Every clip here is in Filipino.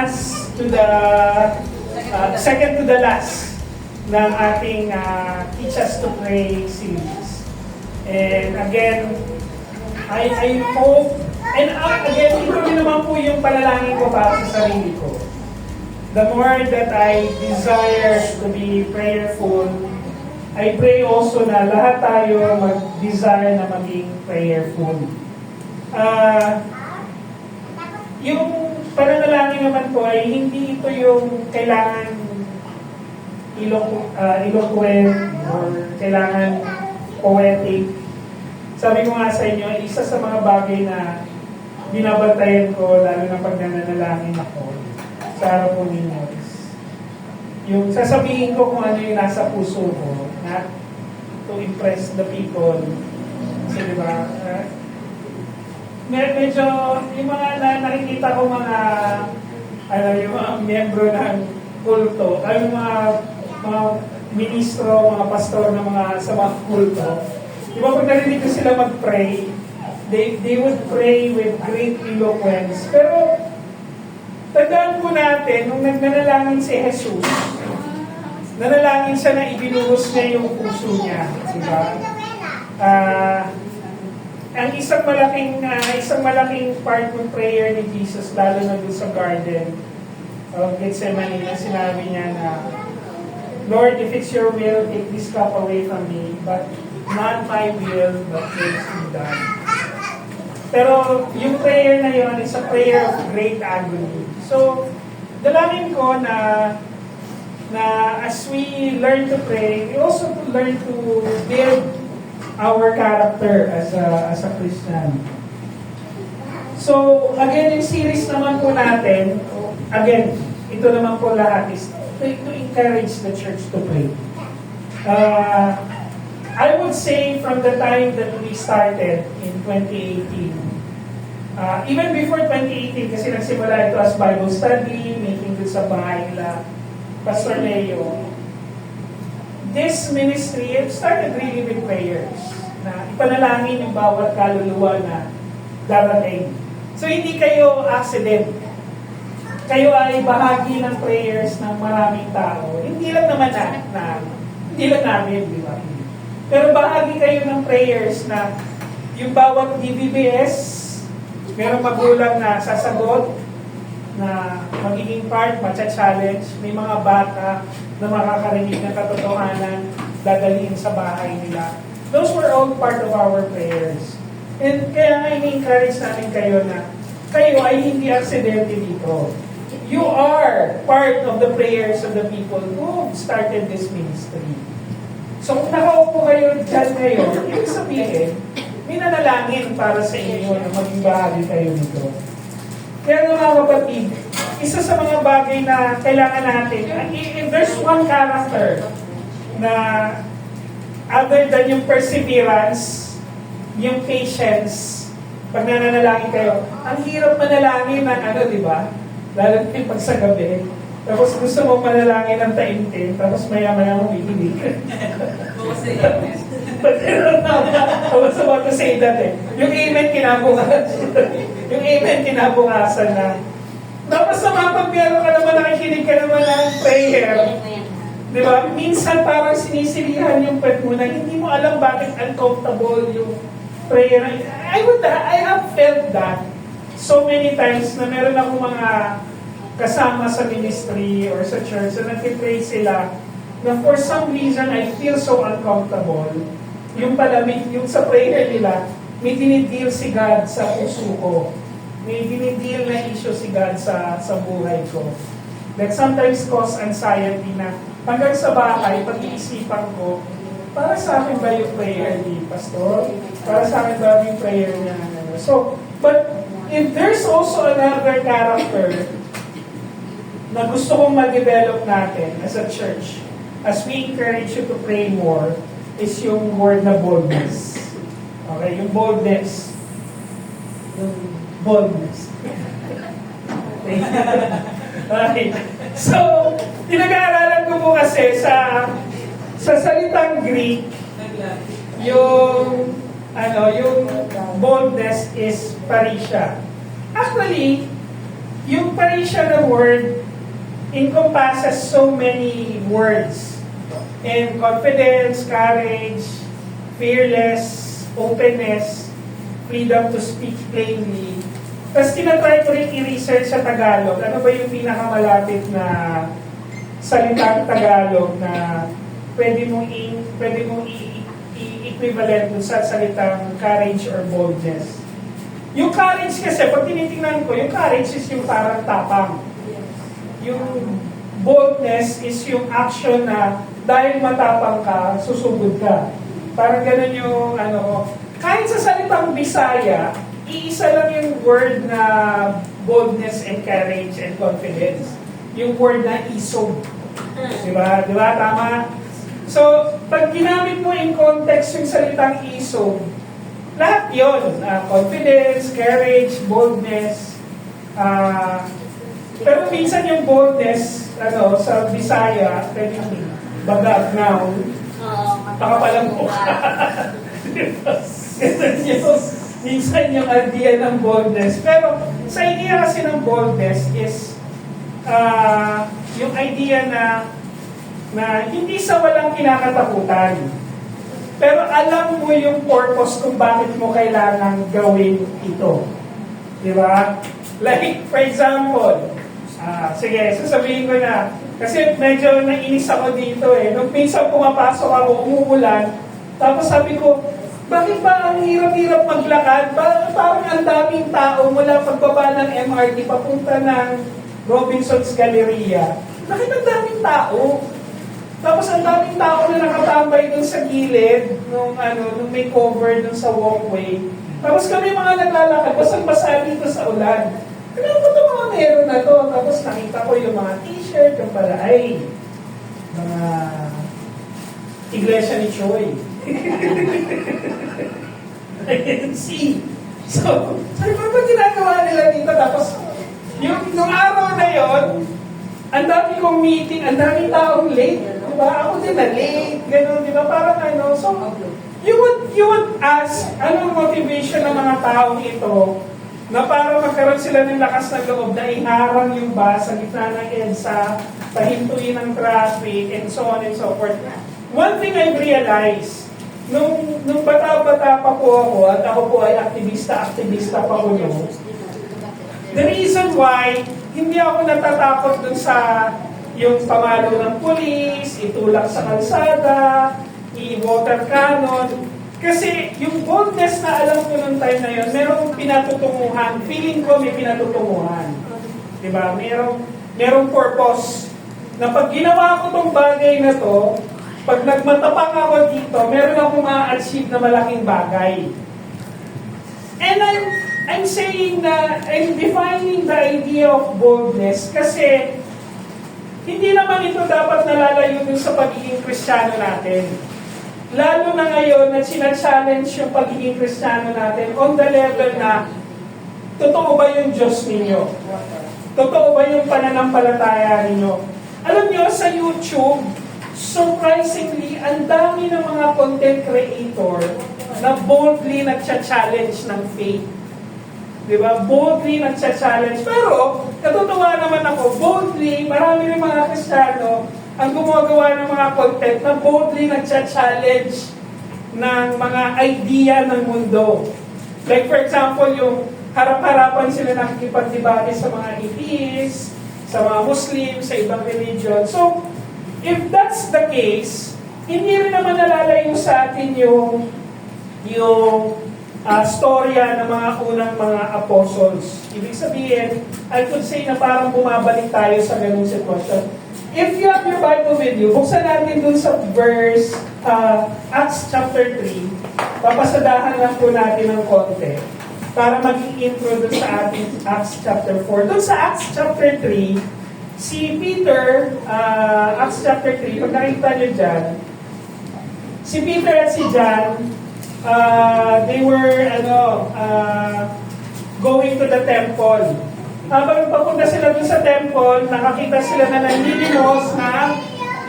last to the, second to the last ng ating Teach Us to Pray series. And again, I hope, and again, ito rin naman po yung panalangin ko para sa sarili ko. The more that I desire to be prayerful, I pray also na lahat tayo mag-desire na maging prayerful. Yung pananalangin naman po ay hindi ito yung kailangan eloquent or kailangan poetic. Sabi ko nga sa inyo, isa sa mga bagay na binabantayan ko, lalo na pag nananalangin ako sa araw po ninyo, yung sasabihin ko kung ano yung nasa puso ko, not to impress the people. Kasi diba, medyo yung mga nakikita ko mga yung mga miyembro ng kulto, yung mga ministro, mga pastor ng mga sa mga kulto, diba pag narinig ko sila mag-pray, they would pray with great eloquence. Pero tandaan po natin, nung nagnanalangin si Jesus, nanalangin siya na ibinuhos niya yung puso niya. Diba? Ang isang malaking part ng prayer ni Jesus, lalo na dun sa garden of Gethsemane, na sinabi niya na, Lord, if it's your will, take this cup away from me, but not my will, but yours be done. Pero yung prayer na yun is a prayer of great agony. So, dalangin ko na as we learn to pray, we also learn to build our character as a Christian. So, again, yung series naman po natin, again, ito naman po lahat is to encourage the church to pray. I would say from the time that we started in 2018, even before 2018, kasi nagsimula ito as Bible study, meeting dun sa bahay nila, Pastor Leo, this ministry, it started really with prayers, na ipanalangin yung bawat kaluluwa na darating. So hindi kayo accident. Kayo ay bahagi ng prayers ng maraming tao. Hindi lang naman hindi lang namin, di ba? Pero bahagi kayo ng prayers na yung bawat DBBS, merong magulang na sasagot, na magiging part, matcha-challenge, may mga bata na makakarinig ng katotohanan, dadalhin sa bahay nila. Those were all part of our prayers. And kaya nga ini-encourage namin kayo na kayo ay hindi aksidente dito. You are part of the prayers of the people who started this ministry. So kung nakaupo kayo dyan ngayon, ibig sabihin, may nanalangin para sa inyo na maging bahagi kayo nito. Kaya mga kapatid, isa sa mga bagay na kailangan natin, if there's one character na other than yung perseverance, yung patience, pag nananalangin kayo, ang hirap manalangin ng di ba? Lalo na pag sa gabi. Tapos gusto mo manalangin ng taimtim, tapos maya-maya mong ihinig. I was about to say that Yung amen kinabukasan. Yung amen kinabukasan na. Tapos naman pag meron ka naman, nakikinig ka naman ng prayer. Di ba? Minsan parang sinisilihan yung pet mo na hindi mo alam bakit uncomfortable yung prayer. I have felt that so many times na meron ako mga kasama sa ministry or sa church na nag-pray sila na for some reason I feel so uncomfortable. Yung palamig, yung sa prayer nila, may dinidil si God sa puso ko. May dinidil na issue si God sa buhay ko. That sometimes cause anxiety na hanggang sa bahay, pag-iisipan ko, para sa akin ba yung prayer ni Pastor? Para sa akin ba yung prayer niya? So, but if there's also another character na gusto kong ma-develop natin as a church, as we encourage you to pray more, is yung word na boldness. Okay, yung boldness. Yung boldness. Okay. So, pinag-aaralan ko po kasi sa salitang Greek, yung boldness is parisha. Actually, yung parisha na word encompasses so many words. And confidence, courage, fearless, openness, freedom to speak plainly. Tapos tinatry ko rin i-research sa Tagalog. Ano ba yung pinakamalapit na salitang Tagalog na pwede mong i-equivalent dun sa salitang courage or boldness. Yung courage kasi, pag tinitingnan ko, yung courage is yung parang tapang. Yung boldness is yung action na dahil matapang ka, susugod ka. Parang ganun yung kahit sa salitang Bisaya, iisa lang yung word na boldness and courage and confidence. Yung word na isog. Diba? Diba? Tama? So, pag ginamit mo in context yung salitang isog, lahat yun. Confidence, courage, boldness. Pero minsan yung boldness, sa Bisaya, pwedeng bagag now, nakapalampo ka. Minsan yung idea ng boldness. Pero sa idea kasi ng boldness is yung idea na hindi sa walang kinakatakutan. Pero alam mo yung purpose kung bakit mo kailangan gawin ito. Di ba? Like, for example, sige, sasabihin ko na, kasi medyo nainis ako dito eh. Nung minsan pumapasok ako, umuulan, tapos sabi ko, bakit ba ang hirap-hirap maglakad? Parang ang daming tao mula pagbaba ng MRT papunta ng Robinson's Galleria. Bakit ang daming tao? Tapos ang daming tao na nakatambay dun sa gilid, nung may cover dun sa walkway. Tapos kami mga naglalakad, basang-basa dito sa ulan. Ano ba ito mga meron na to? Tapos nakita ko yung mga t-shirt, yung pala ay mga iglesia ni Choi. I didn't see. So, sabi ko, ba ginagawa nila dito? Tapos, yung araw na yon, ang dami kong meeting, ang daming taong late. Diba? Ako din na late, gano'n, diba? Parang so, you would ask, anong motivation ng mga taong ito na para magkaroon sila ng lakas ng loob na iharang yung bus sa gitna ng EDSA, pahintuin ng traffic, and so on and so forth. One thing I've realized, nung bata-bata pa po ako, at ako po ay aktivista pa po noon, the reason why hindi ako natatakot dun sa yung pamalo ng pulis, itulak sa kalsada, i-water cannon. Kasi yung boldness na alam ko nung time na yun, merong pinatutunguhan. Feeling ko may pinatutunguhan. Diba? Merong purpose. Na pag ginawa ko tong bagay na to, pag nagmatapang ako dito, meron akong ma-achieve na malaking bagay. And I'm saying na, I'm defining the idea of boldness kasi hindi naman ito dapat nalalayo dun sa pagiging Kristiyano natin. Lalo na ngayon na sina-challenge yung pagiging Kristiyano natin on the level na totoo ba yung Diyos ninyo? Totoo ba yung pananampalataya ninyo? Alam nyo, sa YouTube, surprisingly, ang dami ng mga content creator na boldly nagcha-challenge ng faith. Diba? Boldly nagcha-challenge. Pero, natutuwa naman ako, boldly, marami rin mga Kristiyano ang gumagawa ng mga content na boldly nagcha-challenge ng mga idea ng mundo. Like for example, yung harap-harapan sila nakikipagdebate sa mga atheists, sa mga Muslim, sa ibang religion. So, if that's the case, hindi rin naman nalalayo sa atin yung storya ng mga unang mga apostles. Ibig sabihin, I could say na parang bumabalik tayo sa ganung sitwasyon. If you have your Bible with you, buksan natin dun sa verse, Acts chapter 3. Papasadahan lang po natin ng konti para maging intro dun sa ating Acts chapter 4. Dun sa Acts chapter 3, si Peter, Acts chapter 3, pag nakita nyo dyan, si Peter at si John, they were going to the temple. Habang papunta sila dun sa temple, nakakita sila na nanlilimos na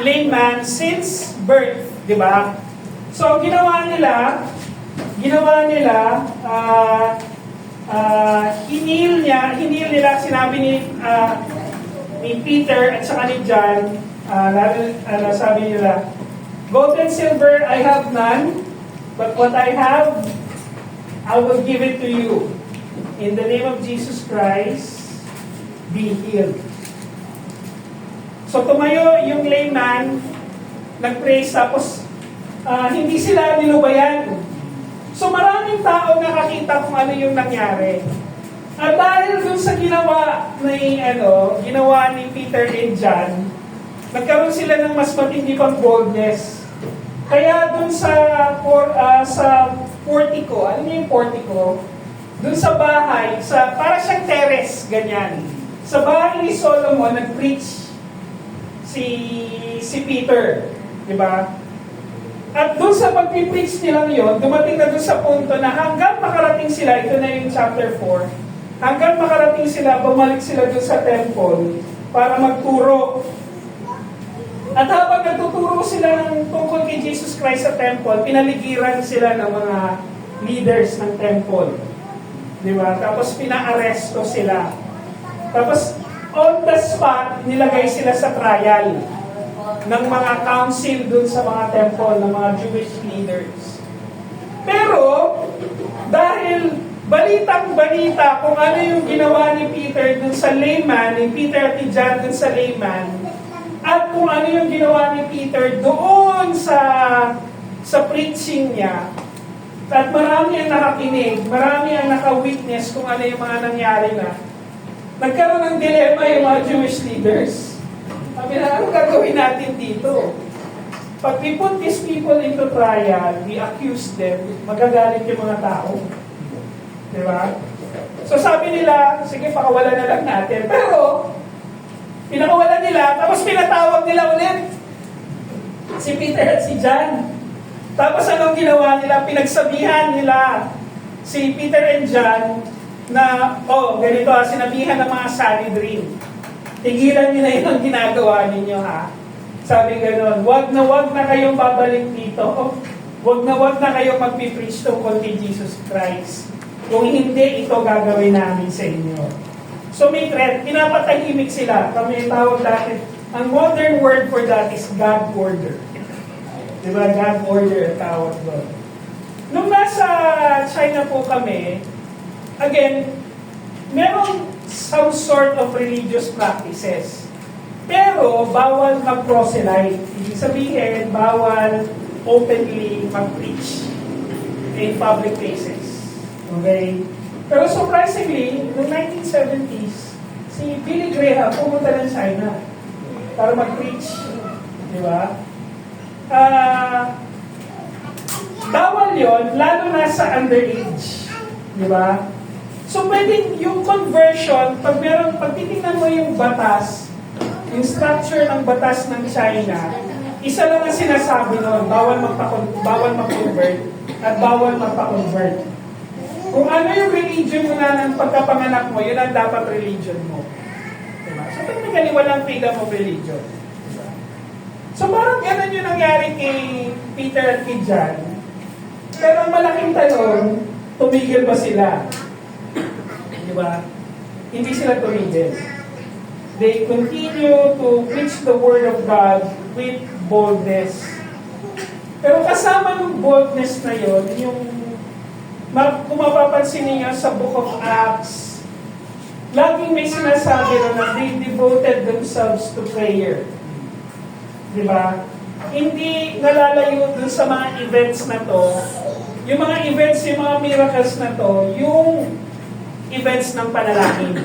lame man since birth, di ba? So, ginawa nila, hinil nila, sinabi ni Peter at saka ni John, sabi nila, gold and silver I have none, but what I have, I will give it to you. In the name of Jesus Christ, be healed. So tumayo yung layman, nag-praise, tapos hindi sila nilubayan. So maraming tao nakakita kung ano yung nangyari. At dahil dun sa ginawa ni Peter and John, nagkaroon sila ng mas matindi pang boldness. Kaya dun sa portico, ano yung portico? Dun sa bahay, para siyang terrace, ganyan. Sa bahay ni Solomon, nag-preach si Peter. Diba? At doon sa pag-preach nila ngayon, dumating na doon sa punto na hanggang makarating sila, ito na yung chapter 4, hanggang makarating sila, bumalik sila doon sa temple para magturo. At habang nagtuturo sila ng tungkol kay Jesus Christ sa temple, pinaligiran sila ng mga leaders ng temple. Diba? Tapos pina-aresto sila. Tapos on the spot, nilagay sila sa trial ng mga council dun sa mga temple, ng mga Jewish leaders. Pero, dahil balitang-balita kung ano yung ginawa ni Peter dun sa layman, ni Peter at ni John dun sa layman, at kung ano yung ginawa ni Peter doon sa preaching niya, at marami ang nakakinig, marami ang naka-witness kung ano yung mga nangyari na, nagkaroon ng dilemma yung mga Jewish leaders. Sabi na, ano gagawin natin dito? Pag we put these people into trial, we accuse them, magagalit yung mga tao. Diba? So sabi nila, sige, pakawalan na lang natin. Pero, pinakawalan nila, tapos pinatawag nila ulit si Peter at si John. Tapos anong ginawa nila? Pinagsabihan nila si Peter and John na, ganito sinabihan ng mga Sanhedrin. Tigilan niyo na yun ang ginagawa ninyo, ha? Sabi gano'n, wag na kayong babalik dito. Wag na kayong magpipreach tungkol kay Jesus Christ. Kung hindi, ito gagawin namin sa inyo. So may threat, pinapatahimik sila. Kami tawag natin, ang modern word for that is God order. Diba? God order ang tawag doon. Nung nasa China po kami, again, merong some sort of religious practices. Pero, bawal mag-proselyte. Ibig sabihin, bawal openly mag-preach in public places. Okay? Pero surprisingly, noong 1970s, si Billy Graham pumunta ng China para mag-preach. Di ba? Bawal yon, lalo na sa underage. Di ba? So, pwede yung conversion, pag titingnan mo yung batas, yung structure ng batas ng China, isa lang ang sinasabi nun, bawal mag-convert at bawal magpa-convert. Kung ano yung religion mo na ng pagkapanganak mo, yun ang dapat religion mo. Diba? So, technically, walang freedom of religion. Diba? So, parang ganun yung nangyari kay Peter at kay John. Pero ang malaking tanong, tumigil ba sila? Diba? Hindi sila tumigil. They continue to preach the Word of God with boldness. Pero kasama ng boldness na yon, yung kung mapapansin niyo sa Book of Acts, laging may sinasabi na they devoted themselves to prayer. Diba? Hindi nalalayo dun sa mga events na to. Yung mga events, yung mga miracles na to, yung events ng panalangin.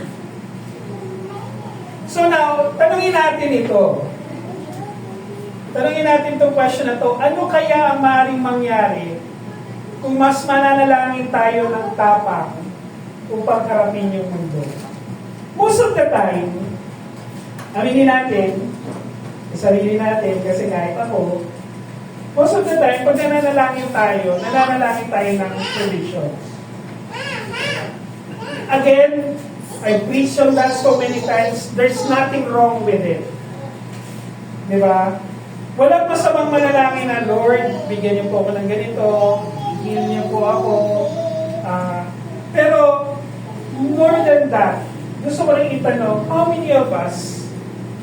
So now, tanungin natin ito. Tanungin natin itong question na to. Ano kaya ang maaaring mangyari kung mas mananalangin tayo ng tapang upang harapin yung mundo? Most of the time, aminin natin, sarili natin, kasi kahit ako, most of the time, pag nananalangin tayo ng provisions. Again, I preached on that so many times. There's nothing wrong with it. Diba? Walang masamang manalangin na, Lord, bigyan niyo po ako ng ganito, heal niyo po ako. Pero, more than that, gusto ko rin itanong, how many of us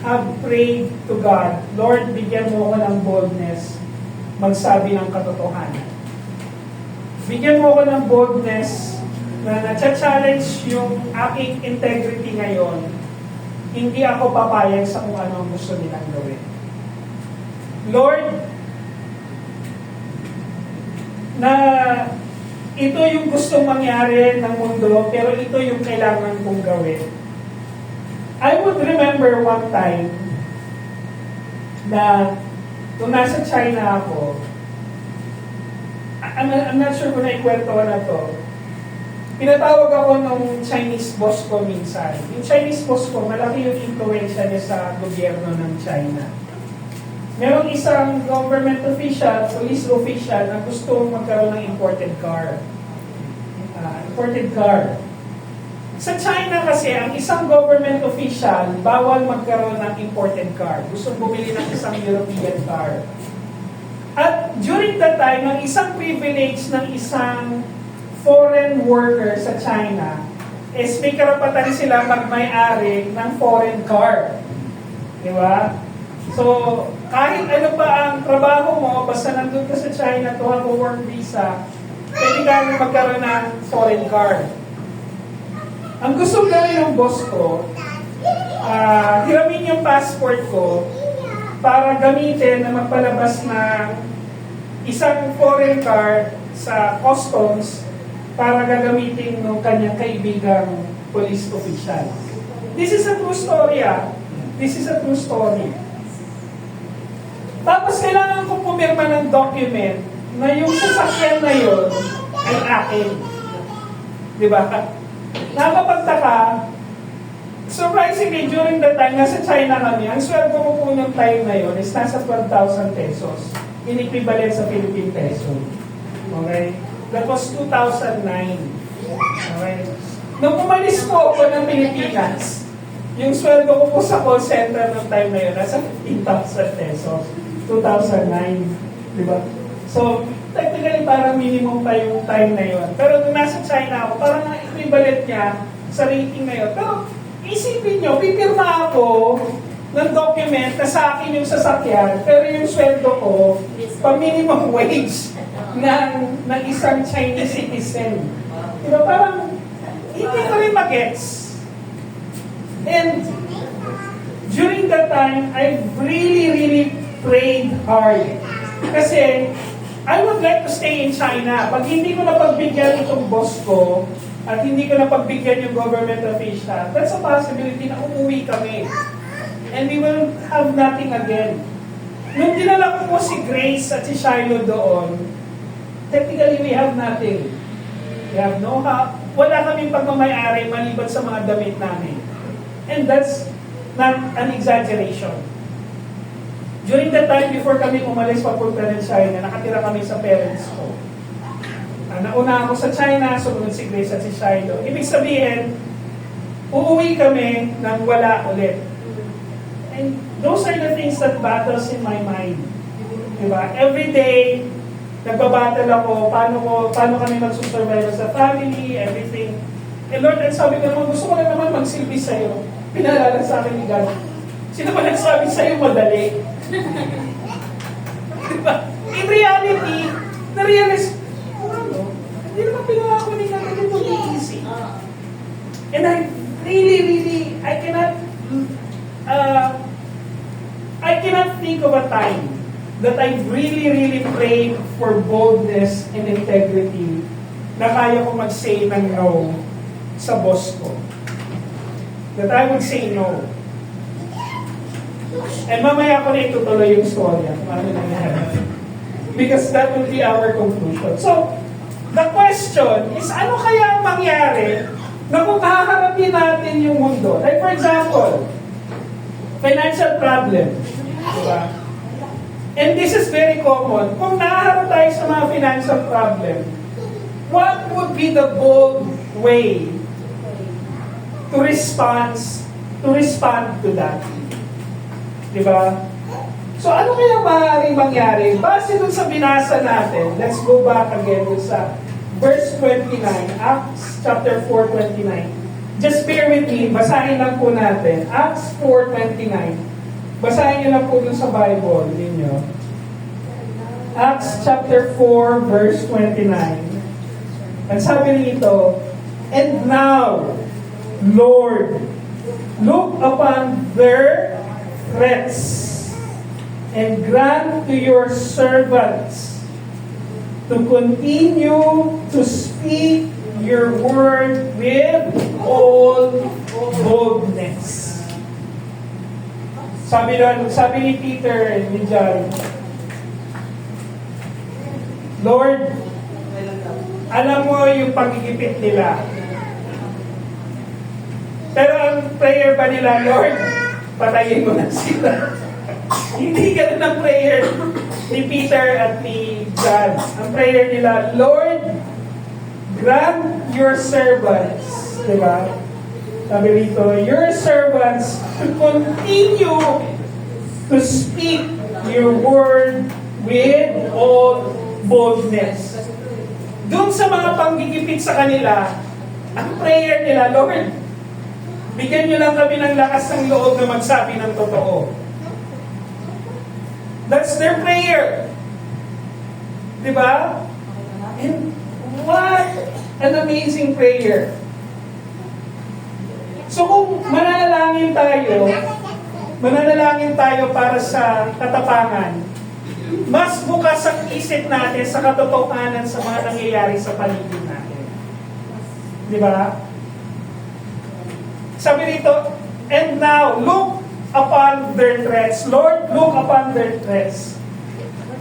have prayed to God, Lord, bigyan mo ako ng boldness magsabi ng katotohanan. Bigyan mo ako ng boldness na na-challenge yung aking integrity ngayon. Hindi ako papayag sa kung ano ang gusto nilang gawin. Lord, na ito yung gustong mangyari ng mundo, pero ito yung kailangan kong gawin. I would remember one time na nung nasa China ako, I'm not sure kung naikwento ko na to, pinatawag ako nung Chinese boss ko minsan. Yung Chinese boss ko, malaki yung influensya niya sa gobyerno ng China. Merong isang government official, police official, na gusto magkaroon ng imported car. Sa China kasi, ang isang government official, bawal magkaroon ng imported car. Gusto bumili ng isang European car. At during that time, ang isang privilege ng isang foreign worker sa China is may karapatan sila magmay-ari ng foreign car. Di ba? So, kahit ano pa ang trabaho mo, basta nandun ka sa China to have a work visa, pwede ka magkaroon ng foreign car. Ang gusto gawin ng boss ko, hiramin yung passport ko para gamitin na magpalabas ng isang foreign car sa customs para gagamitin ng kanyang kaibigang police official. This is a true story, This is a true story. Tapos kailangan kong pumirma ng document na yung sasakyan na yun ay akin. Di ba? Nakapagtaka, surprisingly, during the time, nasa China kami, ang sweldo ko po yung time na yun is nasa 12,000 pesos. In equivalent sa Philippine peso. Okay? That was 2009. Okay? Nung umalis po ako ng Pilipinas, yung sweldo ko po sa call center ng time na yun, nasa 15,000 pesos. 2009. Diba? So, technically, parang minimum pa yung time na yun. Pero nung nasa China ako, parang ang equivalent niya sa rating na yun. Pero, isipin nyo, pipirma ako ng document na sa akin yung sasakyan, pero yung sweldo ko, pa-minimum wage ng isang Chinese citizen. Diba? Parang, hindi ko rin magets. And, during that time, I really prayed hard. Kasi, I would like to stay in China. Pag hindi ko napagbigyan itong boss ko, at hindi ko napagbigyan yung government official, that's a possibility na umuwi kami. And we will have nothing again. Nung dinala ko po si Grace at si Shiloh doon, technically we have nothing. We have no help. Wala kaming pagmamayari maliban sa mga damit namin. And that's not an exaggeration. During that time, before kami umalis papunta ng China, nakatira kami sa parents ko. Nauna ako sa China, sumunod si Grace at si Shiloh. Ibig sabihin, uuwi kami nang wala ulit. And those are the things that battles in my mind. Diba? Every day, nagbabattle ako, paano kami magsusurvive sa family, everything. And Lord, ang sabi ko naman, gusto ko na naman magsilbi sa'yo. Pinaalala sa akin ni God. Sino ba nagsabi sa'yo madali? Diba? In reality, na-realize, hindi naman pinangako ni God na ito easy. And I really, I cannot think of a time that I really prayed for boldness and integrity na kaya ko mag-say ng no sa boss ko. That I would say no. And mamaya ko na itutuloy yung storya. Because that will be our conclusion. So, the question is, ano kaya ang mangyari na kung haharapin natin yung mundo? Like for example, financial problem. Diba? And this is very common. Kung naharap tayo sa mga financial problem, what would be the bold way to respond to that? Diba? So ano kaya maaaring mangyari? Base dun sa binasa natin, let's go back again dun sa verse 29, Acts chapter 4:29. Just bear with me, basahin lang po natin. Acts 4:29. Basahin niyo lang po dun sa Bible ninyo. Acts chapter 4, verse 29. Ang sabi nito, "And now, Lord, look upon their threats and grant to your servants to continue to speak your word with all boldness." Sabi ni Peter and ni John, Lord, alam mo yung pagigipit nila. Pero ang prayer ba nila, Lord, patayin mo na sila. Hindi ganun ang prayer ni Peter at ni John. Ang prayer nila, Lord, grant your servants, di ba? Sabi rito, your servants to continue to speak your word with all boldness. Doon sa mga panggigipit sa kanila, ang prayer nila, Lord, bigyan nyo lang kami ng lakas ng loob na magsabi ng totoo. That's their prayer. Di ba? And what an amazing prayer. So kung mananalangin tayo para sa katapangan, mas bukas ang isip natin sa katotohanan sa mga nangyayari sa paligid natin. Di ba? Sabi rito, and now, look upon their threats. Lord, look upon their threats.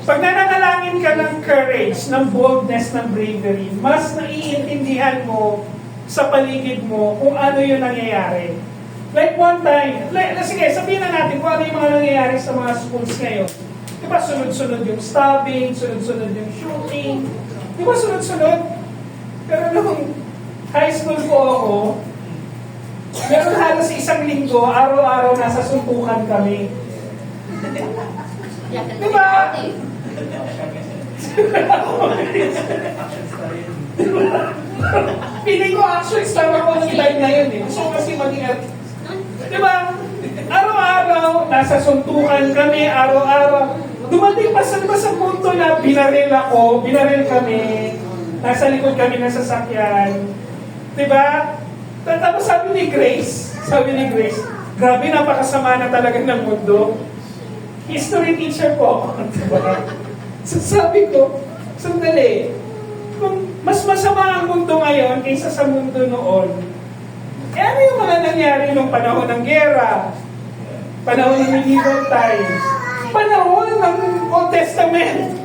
Pag nananalangin ka ng courage, ng boldness, ng bravery, mas naiintindihan mo sa paligid mo kung ano yung nangyayari. Like one time, sige, sabihin na natin kung ano yung mga nangyayari sa mga schools ngayon. Diba sunod-sunod yung stabbing, sunod-sunod yung shooting, diba sunod-sunod? Pero nung high school po ako, meron halos isang linggo, araw-araw nasa suntukan kami. Diba? Piling ko actually star ako ng time na yun eh. Gusto ko kasi maging diba? Araw-araw, nasa suntukan kami, araw-araw. Dumating pa sa punto na binaril kami, nasa likod kami ng sasakyan. Diba? Tapos sabi ni Grace, grabe, napakasama na talaga ng mundo. History teacher po ako. Diba? So sabi ko, sandali, kung mas masama ang mundo ngayon kaysa sa mundo noon, ano yung mga nangyari nung panahon ng gera, panahon ng medieval times, panahon ng Old Testament?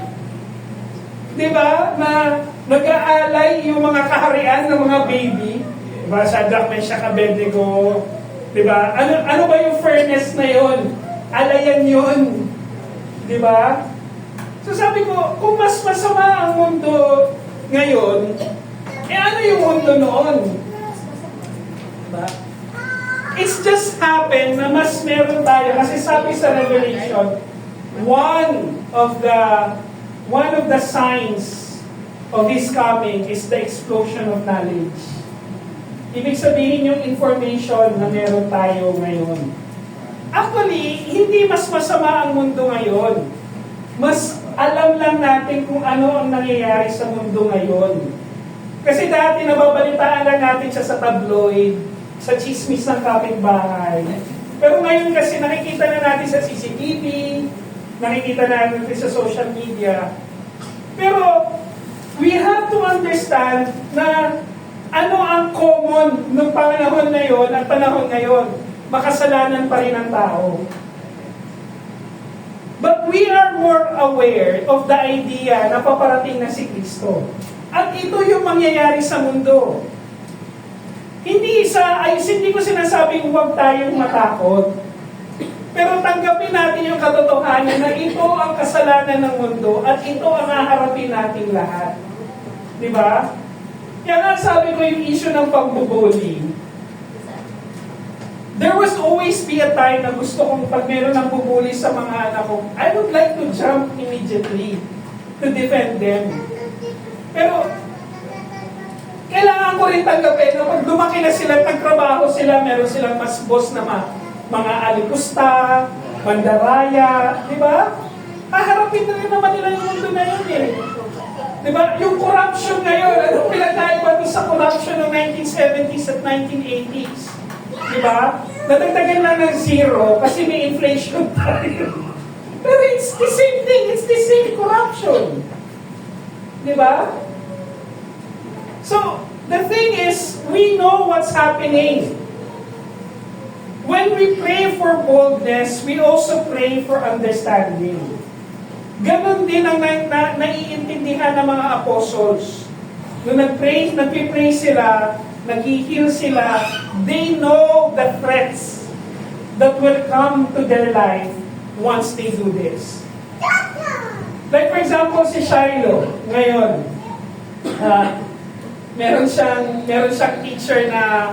Diba? Na nag-aalay yung mga kaharian ng mga baby. Diba? Shadrach, Meshach, Abednego. Diba? Ano ba yung furnace na yon? Alayan yun. Diba? So sabi ko, kung mas masama ang mundo ngayon, ano yung mundo noon? Diba? It's just happened na mas meron tayo. Kasi sabi sa Revelation, one of the signs of His coming is the explosion of knowledge. Ibig sabihin yung information na meron tayo ngayon. Actually, hindi mas masama ang mundo ngayon. Mas alam lang natin kung ano ang nangyayari sa mundo ngayon. Kasi dati nababalitaan lang natin siya sa tabloid, sa chismis ng kapitbahay. Pero ngayon kasi nakikita na natin sa CCTV, nakikita na natin sa social media. Pero we have to understand na ano ang common ng panahon na yon at panahon ngayon. Makasalanan pa rin ang tao. But we are more aware of the idea na paparating na si Kristo. At ito yung mangyayari sa mundo. Hindi ko sinasabing huwag tayong matakot. Pero tanggapin natin yung katotohanan na ito ang kasalanan ng mundo at ito ang haharapin natin lahat. Di ba? Kaya nga sabi ko yung issue ng pagbubully. There was always be a time na gusto kong pag meron ng bubuli sa mga anak ko, I would like to jump immediately to defend them. Pero kailangan ko rin tanggapin na pag lumaki na sila, nagtrabaho sila, meron silang mas boss na mga alikusta, bandaraya, di ba? Haharapin na rin naman nila yung mundo na yun eh. Di ba? Yung corruption ngayon, ano pinagkaiba doon sa corruption ng 1970s at 1980s? Di ba? Nadagdagan lang ng zero kasi may inflation tayo. Pero it's the same thing, it's the same corruption. Di ba? So, the thing is, we know what's happening. When we pray for boldness, we also pray for understanding. Ganon din ang naiintindihan ng mga apostles. Nung nagpipray sila, nag-heal sila, they know the threats that will come to their life once they do this. Like for example, si Shiloh, ngayon, meron siyang teacher na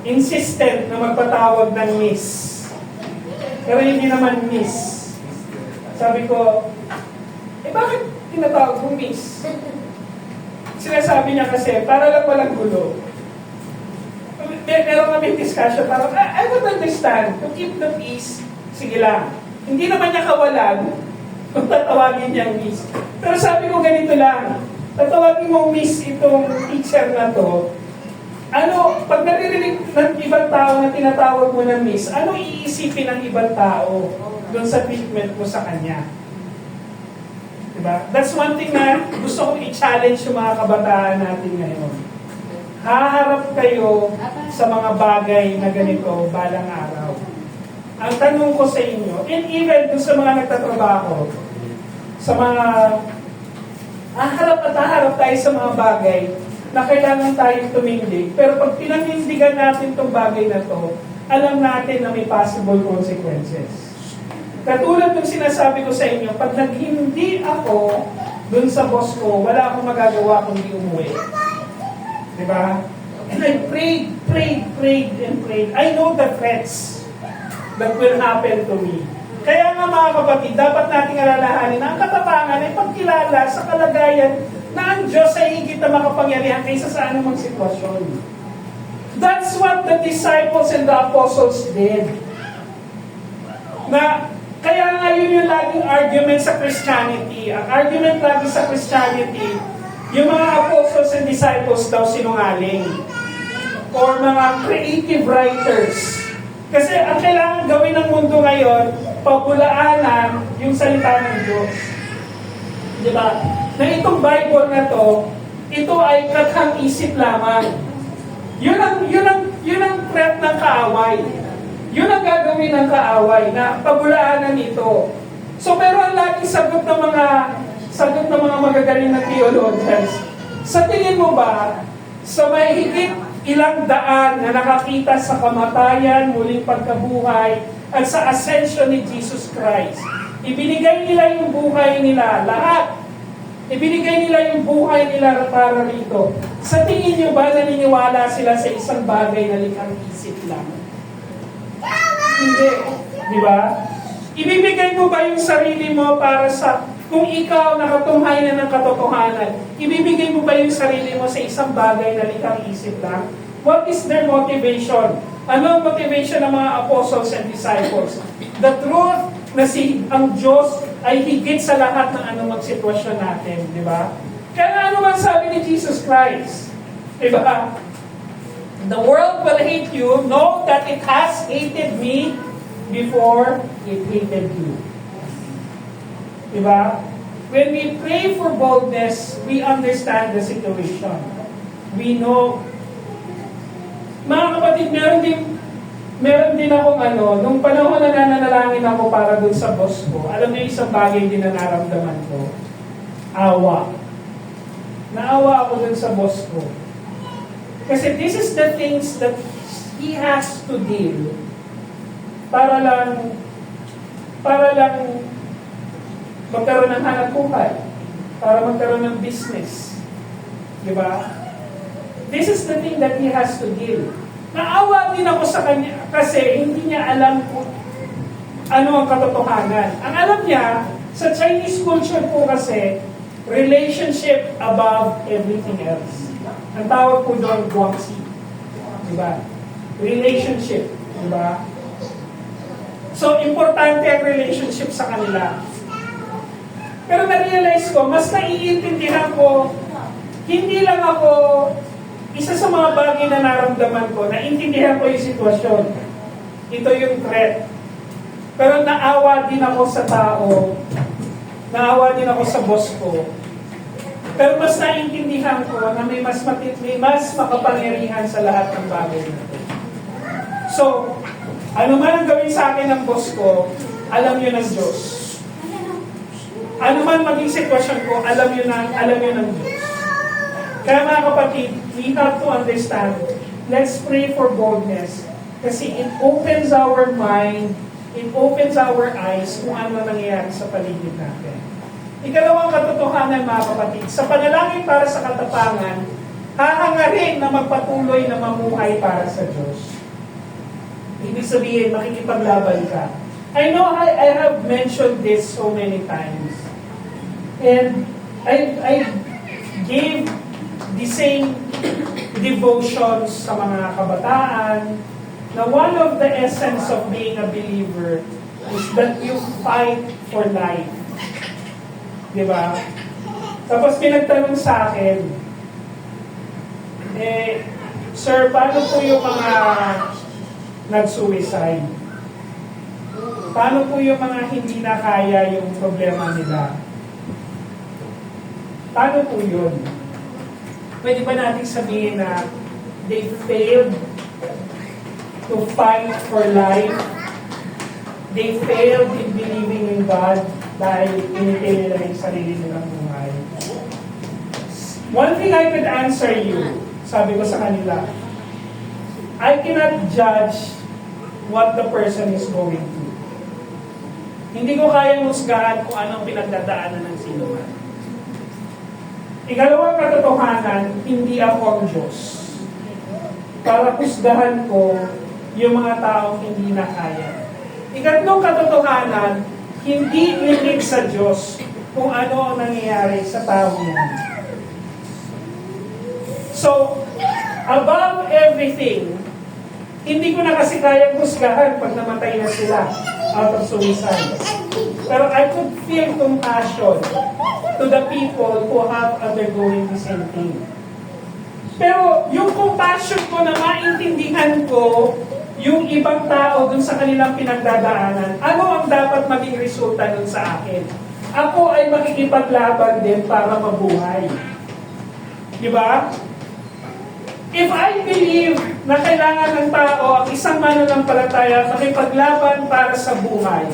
insistent na magpatawag ng miss. Pero hindi naman miss. Sabi ko, bakit tinatawag mo miss? Sinasabi niya kasi, para lang walang gulo. Meron kami discussion, parang, I would understand, to keep the peace, sige lang. Hindi naman niya kawalan kung tatawagin niyang miss. Pero sabi ko ganito lang, tatawagin mong miss itong teacher na to, pag naririnig ng ibang tao na tinatawag mo na miss, ano iisipin ng ibang tao doon sa treatment mo sa kanya? Diba? That's one thing na gusto kong i-challenge yung mga kabataan natin ngayon. Haharap kayo sa mga bagay na ganito balang araw. Ang tanong ko sa inyo, and even doon sa mga nagtatrabaho, sa mga haharap tayo sa mga bagay na kailangan tayong tumindig. Pero pag pinanindigan natin itong bagay na to, alam natin na may possible consequences. Katulad ng sinasabi ko sa inyo, pag naghindi ako dun sa boss ko, wala akong magagawa kundi umuwi. Diba? And I prayed, and prayed. I know the threats that will happen to me. Kaya nga mga kapatid, dapat nating alalahanin na ang katapangan ay pagkilala sa kalagayan na ang Diyos ay higit na makapangyarihan kaysa sa anumang sitwasyon. That's what the disciples and the apostles did. Kaya nga yun yung laging argument sa Christianity. Ang argument lagi sa Christianity, yung mga apostles and disciples daw sinungaling. Or mga creative writers. Kasi ang kailangan gawin ng mundo ngayon, pabulaanan yung salita ng Diyos. Diba? Na itong Bible na to, ito ay kathang isip lamang. Yun ang threat ng kaaway. Yun ang gagawin ng kaaway na pabulaanan ito. So pero ang laging sagot ng mga magagaling na theologians, sa tingin mo ba, sa mahigit ilang daan na nakakita sa kamatayan, muling pagkabuhay, at sa ascension ni Jesus Christ, ibinigay nila yung buhay nila, lahat. Ibinigay nila yung buhay nila para rito. Sa tingin nyo ba naniniwala sila sa isang bagay na likhang isip lang? Hindi. Di ba? Ibibigay mo ba yung sarili mo para sa, kung ikaw nakatunghay na ng katotohanan, ibibigay mo ba yung sarili mo sa isang bagay na likhang isip lang? What is their motivation? Ano ang motivation ng mga apostles and disciples? The truth na ang Diyos ay higit sa lahat ng anumang sitwasyon natin, di ba? Kaya ano man sabi ni Jesus Christ? Di ba? The world will hate you, know that it has hated me before it hated you. Di ba? When we pray for boldness, we understand the situation. We know. Mga kapatid, meron din akong nung panahon na nananalangin ako para dun sa boss ko, alam niyo isang bagay din na naramdaman ko, awa. Naawa ako dun sa boss ko. Kasi this is the things that he has to deal para lang magkaroon ng hanap buhay, para magkaroon ng business. Di ba? This is the thing that he has to deal. Naawa din ako sa kanya kasi hindi niya alam kung ano ang katotohanan. Ang alam niya, sa Chinese culture po kasi, relationship above everything else. Ang tawag po doon, guangxi. Diba? Relationship. Diba? So, importante ang relationship sa kanila. Pero na-realize ko, mas naiintindihan ko, hindi lang ako, isa sa mga bagay na naramdaman ko, naintindihan ko yung sitwasyon. Ito yung threat. Pero naawa din ako sa tao, naawa din ako sa boss ko. Pero mas naiintindihan ko na may mas makapangyarihan sa lahat ng bagay nito. So, ano man ang gawin sa akin ng boss ko, alam yun ng Diyos. Ano man maging sitwasyon ko, alam yun ng Diyos. Kaya mga kapatid, we have to understand, let's pray for boldness. Kasi it opens our mind, it opens our eyes kung ano nangyayari sa paligid natin. Ikalawang katotohanan mga kapatid, sa panalangin para sa katapangan, hahangarin na magpatuloy na mamuhay para sa Diyos. Ibig sabihin, makikipaglaban ka. I know I have mentioned this so many times. And I gave the same devotions sa mga kabataan na one of the essence of being a believer is that you fight for life. Diba? Tapos pinagtanong sa akin, sir, paano po yung mga nag-suicide? Paano po yung mga hindi na kaya yung problema nila? Paano po yun? Pwede ba natin sabihin na they failed to fight for life? They failed in believing in God dahil pinipili nila yung sarili nilang buhay. One thing I could answer you, sabi ko sa kanila, I cannot judge what the person is going through. Hindi ko kayang husgahan kung anong pinagdadaanan ng sino man. Ikalawang katotohanan, hindi ako ang Diyos. Para husgahan ko yung mga taong hindi na kaya. Ikatlong katotohanan, hindi limit sa Diyos kung ano ang nangyayari sa tao niya. So, above everything, hindi ko na kasi kayang husgahan pag namatay na sila out of suicide. Pero I could feel compassion to the people who have undergoing the same thing. Pero yung compassion ko na maintindihan ko yung ibang tao dun sa kanilang pinagdadaanan, ano ang dapat maging resulta nun sa akin? Ako ay makikipaglaban din para mabuhay. Diba? If I believe na kailangan ng tao ang isang mananampalataya makipaglaban para sa buhay,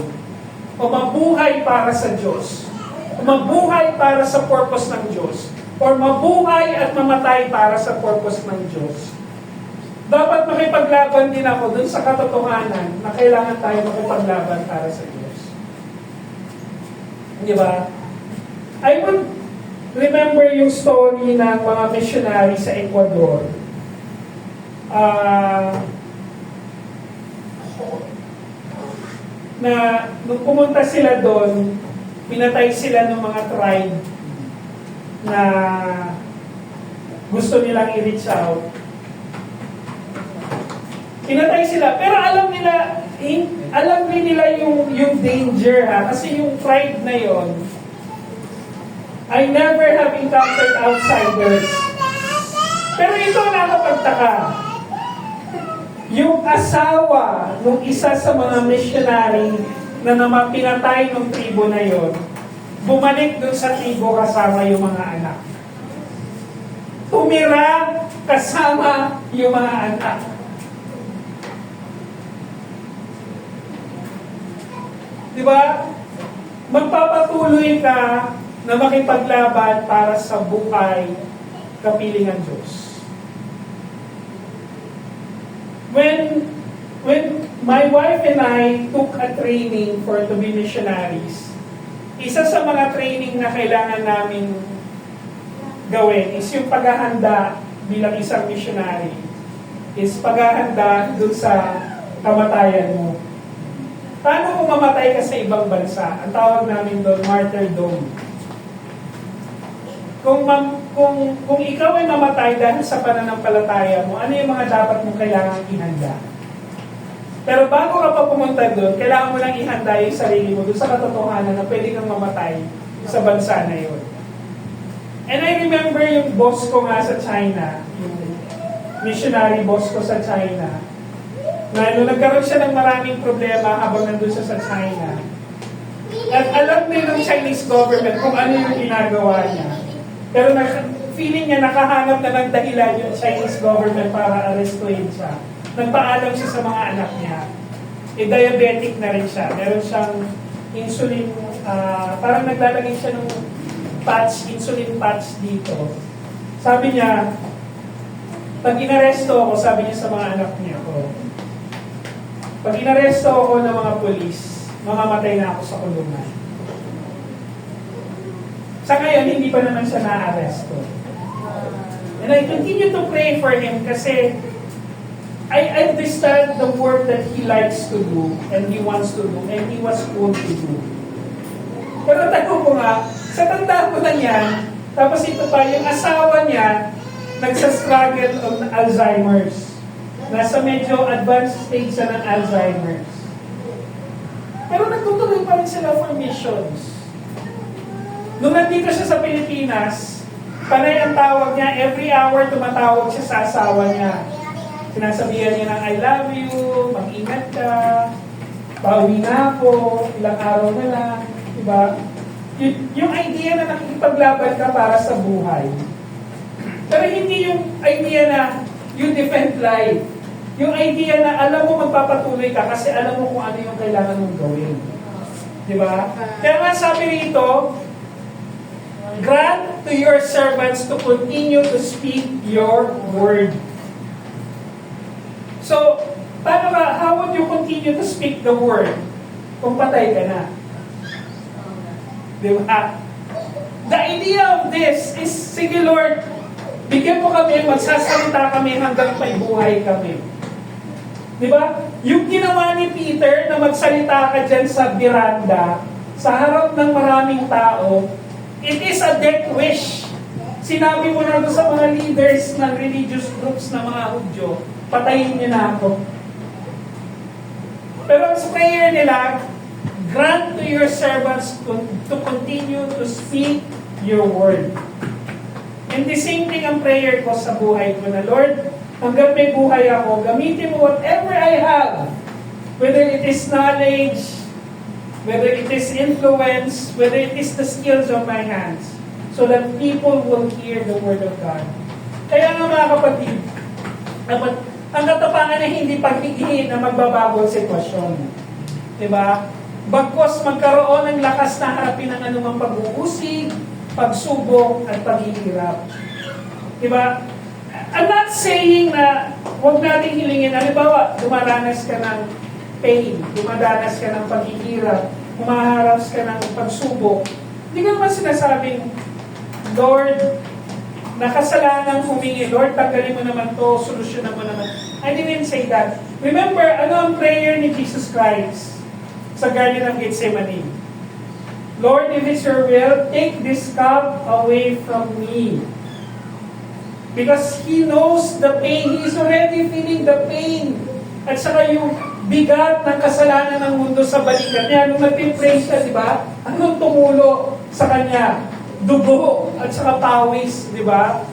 o mabuhay para sa Diyos, o mabuhay para sa purpose ng Diyos, or mabuhay at mamatay para sa purpose ng Diyos, dapat makipaglaban din ako dun sa katotohanan na kailangan tayo makipaglaban para sa Diyos. Di ba? I would remember yung story ng mga missionary sa Ecuador. Na nung pumunta sila doon, pinatay sila ng mga tribe na gusto nilang i-reach out. Pinatay sila, pero alam din nila yung danger ha, kasi yung tribe na yon, I never have encountered outsiders. Pero ito ang nakapagtaka. Yung asawa ng isa sa mga missionary na naman pinatay ng tribo na yon, bumalik dun sa tribo kasama yung mga anak. Tumira kasama yung mga anak. Diba? Magpapatuloy ka na makipaglaban para sa buhay kapilingan Diyos. When my wife and I took a training for to be missionaries, isa sa mga training na kailangan namin gawin is yung paghahanda bilang isang missionary. Is paghahanda dun sa kamatayan mo. Paano kung mamatay ka sa ibang bansa? Ang tawag namin doon, martyrdom. Kung kung ikaw ay mamatay dahil sa pananampalataya mo, ano yung mga dapat mong kailangang ihanda? Pero bago ka pa pumunta doon, kailangan mo lang ihanda yung sarili mo doon sa katotohanan na pwede kang mamatay sa bansa na yun. And I remember yung boss ko nga sa China, yung missionary boss ko sa China, na nung nagkaroon siya ng maraming problema habang nandun siya sa China, at alam din ng Chinese government kung ano yung ginagawa niya. Pero feeling niya nakahanap na ng dahilan yung Chinese government para arrestuin siya. Nagpaalam siya sa mga anak niya. Diabetic na rin siya. Meron siyang insulin, parang naglalagay siya ng patch, insulin patch dito. Sabi niya, pag inaresto ako, sabi niya sa mga anak niya ko, pag inaresto ako ng mga polis, mamamatay na ako sa kulungan. Sa ngayon, hindi pa naman siya na-arresto. And I continue to pray for him kasi I understand the work that he likes to do and he wants to do and he was called to do. Pero tago ko nga, sa tanda ko na yan, tapos ito pa, yung asawa niya, nagsastruggle on Alzheimer's. Nasa medyo advanced stage siya ng Alzheimer's. Pero nagtutuloy pa rin sila for missions. Nung nandito siya sa Pilipinas, panay ang tawag niya, every hour tumatawag siya sa asawa niya. Sinasabihan niya ng I love you, mag-ingat ka, pauwi na ako, ilang araw na lang, diba? Yung idea na nakikipaglaban ka para sa buhay. Pero hindi yung idea na you defend life. Yung idea na alam mo magpapatuloy ka kasi alam mo kung ano yung kailangan mong gawin. Diba? Kaya nga sabi rito, grant to your servants to continue to speak your word. So, paano ka, how would you continue to speak the word kung patay ka na? Diba? The idea of this is, sige Lord, bigyan mo kami, magsasalita kami hanggang may buhay kami. Diba? Yung ginawa ni Peter na magsalita ka dyan sa biranda, sa harap ng maraming tao, it is a death wish. Sinabi mo na doon sa mga leaders ng religious groups na mga Hudyo, patayin niyo na ako. Pero ang prayer nila, grant to your servants to continue to speak your word. And the same thing ang prayer ko sa buhay ko na, Lord, hanggang may buhay ako, gamitin mo whatever I have, whether it is knowledge, whether it is influence, whether it is the skills of my hands, so that people will hear the Word of God. Kaya nga mga kapatid, ang katapangan ay hindi paghihingi na magbabago ang sitwasyon. Diba? Bagkos magkaroon ng lakas na harapin ang anumang pag-uusig, pagsubok, at paghihirap. Diba? I'm not saying na huwag natin hilingin. Halimbawa, dumaranas ka ng pain, dumadanas ka ng paghihirap, humaharap ka ng pagsubok. Hindi ka naman sinasabing, Lord, nakasalanan humingi, Lord, tanggalin mo naman to, solusyonan mo naman. I didn't say that. Remember, ano ang prayer ni Jesus Christ sa Garden of Gethsemane? Lord, if it's your will, take this cup away from me. Because He knows the pain. He is already feeling the pain. At saka yung bigat ng kasalanan ng mundo sa balikat niya. Nung nag-pray siya, di ba? Anong tumulo sa kanya? Dugo at saka pawis, di ba?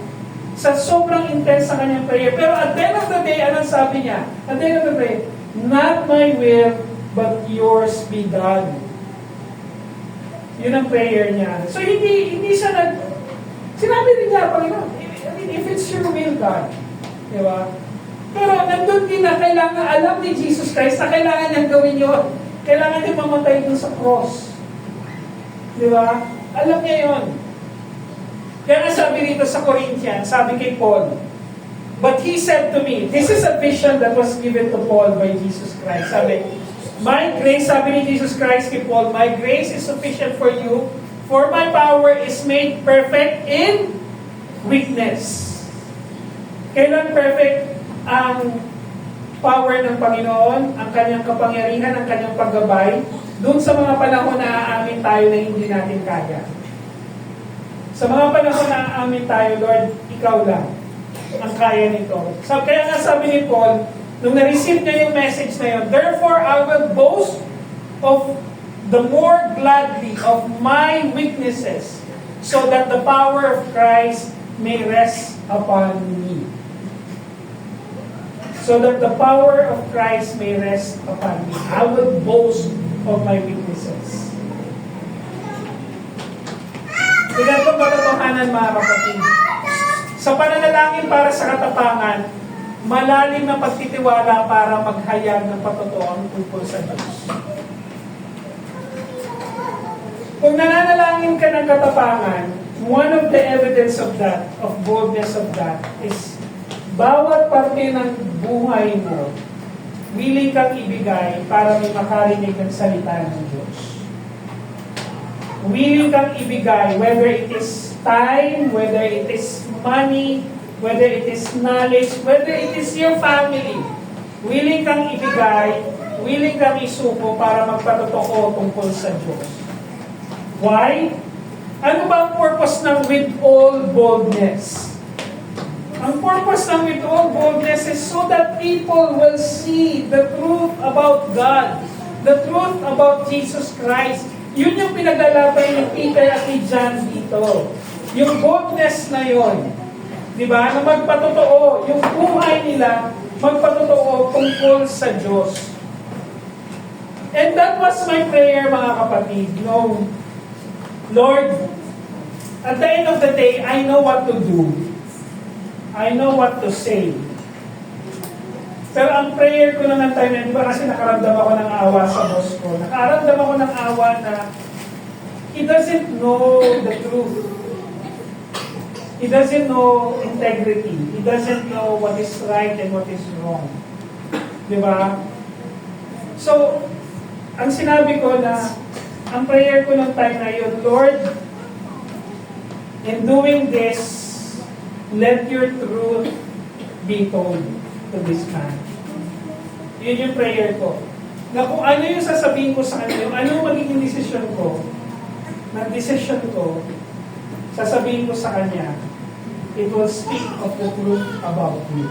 Sa sobrang intense sa kanyang prayer. Pero at the end of the day, anong sabi niya? At the end of the day, not my will, but yours be done. Yun ang prayer niya. So hindi siya sinabi rin niya, Panginoon, if it's your will, God. Di ba? Pero nandun din na kailangan alam ni Jesus Christ na kailangan niyang gawin yun. Kailangan niya mamatay dun sa cross. Di ba? Alam niya yun. Kaya nga sabi rito sa Corinthians, sabi kay Paul, but he said to me, this is a vision that was given to Paul by Jesus Christ. Sabi, my grace, sabi ni Jesus Christ kay Paul, my grace is sufficient for you, for my power is made perfect in weakness. Kailan perfect ang power ng Panginoon, ang kanyang kapangyarihan, ang kanyang paggabay, doon sa mga panahon na aamin tayo na hindi natin kaya. Sa mga panahon na aamin tayo, Lord, ikaw lang ang kaya nito. So, kaya nga sabi ni Paul, nung na-receive niya yung message na yun, therefore I will boast of the more gladly of my weaknesses, so that the power of Christ may rest upon me. So that the power of Christ may rest upon me. I will boast of my weaknesses. Tignan po katotohanan, mga kapatid. Sa pananalangin para sa katapangan, malalim na pagtitiwala para maghayag ng patotoang tungkol sa Diyos. Kung nananalangin ka ng katapangan, one of the evidence of that, of boldness of that, is bawat parte ng buhay mo, willing kang ibigay para may makarinig ng salita ng Diyos. Willing kang ibigay, whether it is time, whether it is money, whether it is knowledge, whether it is your family. Willing kang ibigay, willing kang isuko para magpatotoo tungkol sa Diyos. Why? Ano ba ang purpose ng with all boldness? Ang purpose ng with all boldness is so that people will see the truth about God, the truth about Jesus Christ. Yun yung pinaglalabay ni Peter at ni John dito. Yung boldness na yon, di ba? Na magpatotoo, yung buhay nila, magpatotoo tungkol sa Diyos. And that was my prayer, mga kapatid. No, Lord, at the end of the day, I know what to do. I know what to say. Pero ang prayer ko na ng time na yun, kasi nakaramdam ako ng awa sa boss ko. Nakaramdam ako ng awa na he doesn't know the truth. He doesn't know integrity. He doesn't know what is right and what is wrong. Di ba? So, ang sinabi ko na, ang prayer ko ng time na yun, Lord, in doing this, let your truth be told to this man. Yun yung prayer ko. Na kung ano yung sasabihin ko sa kanya, yung ano yung magiging decision ko, na decision ko, sasabihin ko sa kanya, it will speak of the truth about you.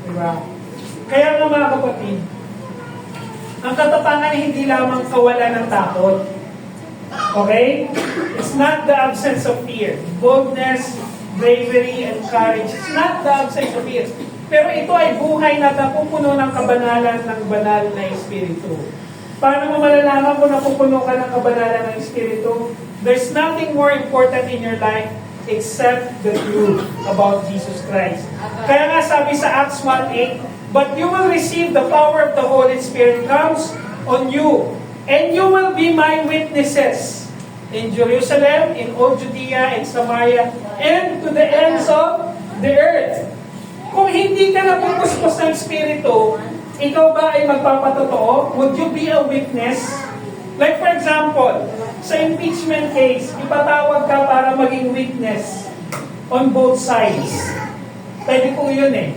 Diba? Kaya nga, mga kapatid, ang katapangan ay hindi lamang kawalan ng takot. Okay? It's not the absence of fear. Boldness, bravery, and courage. It's not the absence of fear. Pero ito ay buhay na napupuno ng kabanalan ng banal na Espiritu. Paano mo malalaman kung napupuno ka ng kabanalan ng Espiritu? There's nothing more important in your life except the truth about Jesus Christ. Kaya nga sabi sa Acts 1:8, but you will receive the power of the Holy Spirit comes on you, and you will be my witnesses in Jerusalem, in all Judea and Samaria, and to the ends of the earth. Kung hindi ka napupuspos ng Espiritu, ikaw ba ay magpapatotoo? Would you be a witness? Like for example, sa impeachment case, ipatawag ka para maging witness on both sides. Pwede po yun eh.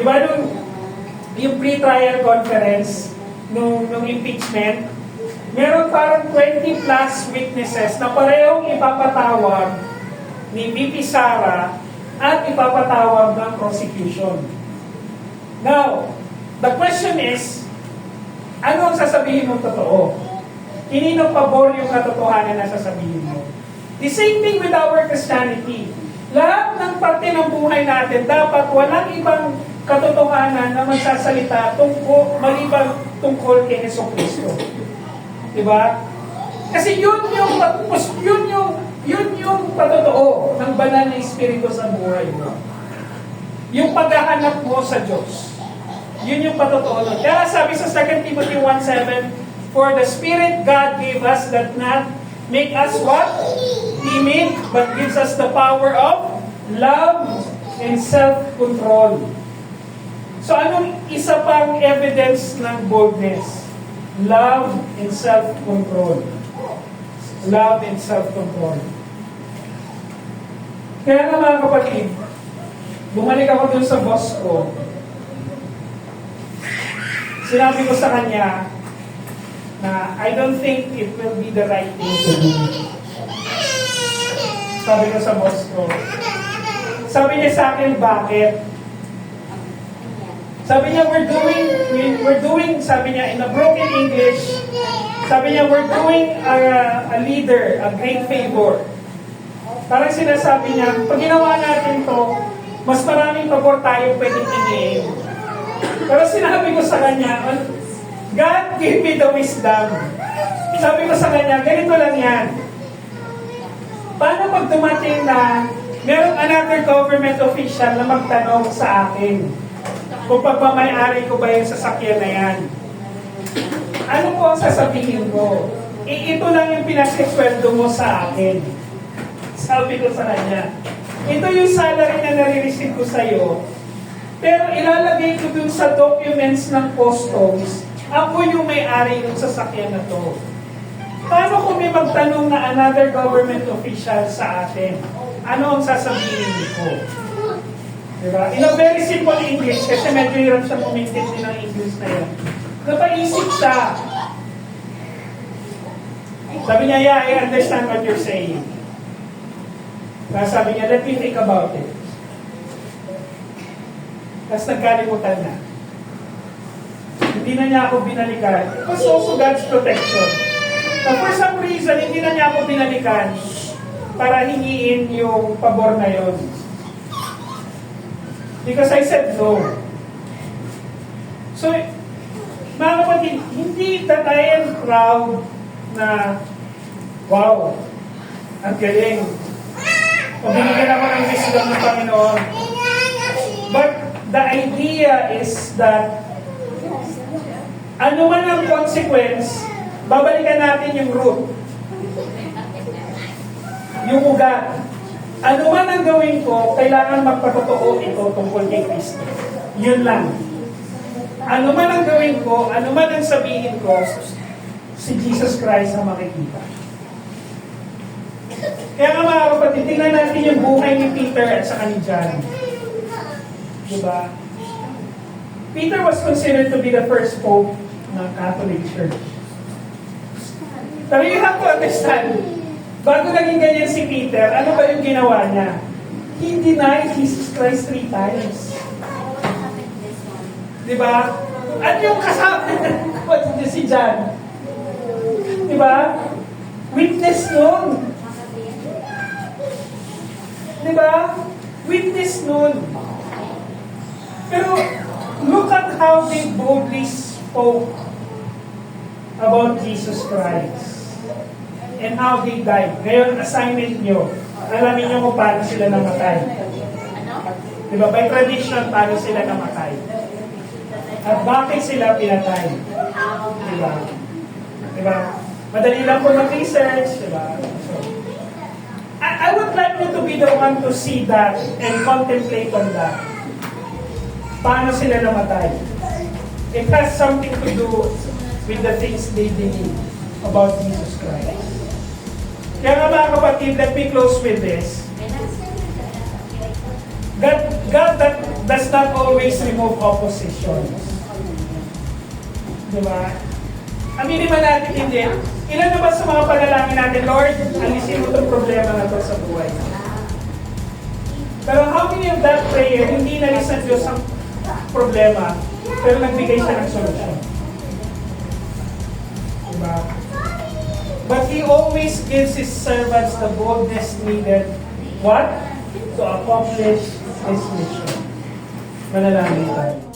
Di ba yung pre-trial conference nung impeachment, meron parang 20 plus witnesses na parehong ipapatawag ni VP Sara at ipapatawag ng prosecution. Now, the question is, ano ang sasabihin mong totoo? Kinino pabor yung katotohanan na sasabihin mo? The same thing with our Christianity. Lahat ng parte ng buhay natin, dapat walang ibang katotohanan na magsasalita maliban tungkol kay Jesucristo. Diba? Kasi yun yung patotoo ng banal na Espiritu sa buhay mo. Yung paghahanap mo sa Diyos. Yun yung patotoo nun. Kaya sabi sa 2 Timothy 1:7, for the Spirit God gave us that not make us what? Timid, but gives us the power of love and self-control. So anong isa pang evidence ng boldness? Love and self-control. Love and self-control. Kaya nga, mga kapatid, bumalik ako dun sa boss ko. Sinabi ko sa kanya na I don't think it will be the right thing to do. Sabi ko sa boss ko. Sabi niya sa akin, bakit? Sabi niya, we're doing, sabi niya, in a broken English, sabi niya, we're doing a leader, a great favor. Parang sinasabi niya, pag ginawa natin to, mas maraming pabor tayo pwedeng hingin. Pero sinabi ko sa kanya, God give me the wisdom. Sabi ko sa kanya, ganito lang yan. Paano pag dumating na merong another government official na magtanong sa akin kung pagmamayari ko ba yung sasakyan na yan? Ano po ang sasabihin ko? Ito lang yung pinasisweldo mo sa akin. Sabi ko sa kanya, ito yung salary na nare-receive ko sa'yo, pero ilalagay ko dun sa documents ng customs, ako yung may-ari ng sasakyan na to. Paano kung may magtanong na another government official sa atin? Ano ang sasabihin ko? Diba? In a very simple English, kasi medyo hirap siya kumintindi ng English na yun. Napaisip siya. Sabi niya, yeah, I understand what you're saying. Sabi niya, let me think about it. Tapos nagkalimutan na. Hindi na niya ako binalikan. It was also God's protection. But for some reason, hindi na niya ako binalikan para hingiin yung pabor na yon. Because I said no. So, mga kapatid, hindi that I am proud na, wow, ang galing. Pabinigyan ako ng wisdom ng Panginoon. But the idea is that ano man ang consequence, babalikan natin yung root. Yung ugat. Ano man ang gawin ko, kailangan magpatotoo ito tungkol kay Kristo. Yun lang. Ano man ang gawin ko, ano man ang sabihin ko, si Jesus Christ ang makikita. Kaya nga mga kapatid, tingnan natin yung buhay ni Peter at saka ni John. Diba? Peter was considered to be the first pope ng Catholic Church. Pero you have to understand, bago naging ganyan si Peter, ano ba yung ginawa niya? He denied Jesus Christ 3 times. Diba? At yung kasama niya si John, diba? Witness nun. Diba? Witness nun. Pero, look at how they boldly spoke about Jesus Christ and how they died. Ngayon, assignment nyo. Alamin nyo kung paano sila namatay. Diba? By tradition, paano sila namatay. At bakit sila pinatay. Diba? Diba? Madali lang po mag-research. Diba? So, I would like you to be the one to see that and contemplate on that. Paano sila namatay? It has something to do with the things they believe about Jesus Christ. Kaya nga mga kapatid, let me close with this. God that does not always remove oppositions. Diba? Aminin man natin hindi. Ilan na ba sa mga panalangin natin, Lord, alisin mo itong problema na ito sa buhay. Pero how many of that prayer, hindi nalisan Diyos ang problema, pero nagbigay siya ng solusyon. Diba? But He always gives His servants the boldness needed. What? To accomplish His mission. Manalangin tayo.